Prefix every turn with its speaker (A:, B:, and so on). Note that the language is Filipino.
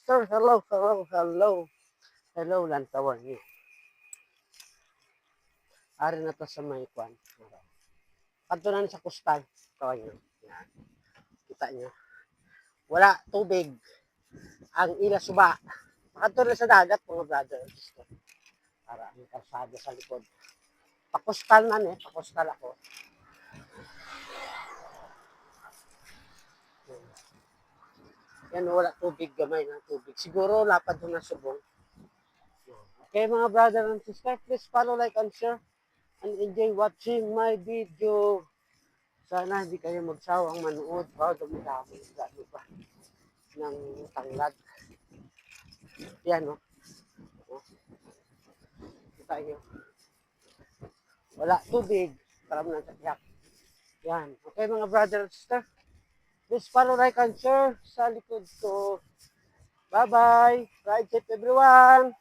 A: sister. Hello, hello, hello. Hello, lantawan niyo. Ari na to sa may kwan. Kanto na sa kustal. Tawan niyo. Yan. Kita niyo. Wala tubig. Ang ila suba. Kanto na sa dagat, mga brother and sister. Para ang kalsada sa likod. Pakustal man pakustal ako. Yan, wala tubig, gamay ng tubig. Siguro lapad na subong. Okay, mga brother and sister, please follow, like, and share. And enjoy watching my video. Sana hindi kayo magsawang manood. Wow, dami-dami. Dami pa ng tanglad. Yan, no? Kita nyo. Wala tubig. Para mo lang sa tiyak. Yan. Okay, mga brother and sister. Please follow, like, and share sa likod ko. Bye-bye. Ride safe, everyone.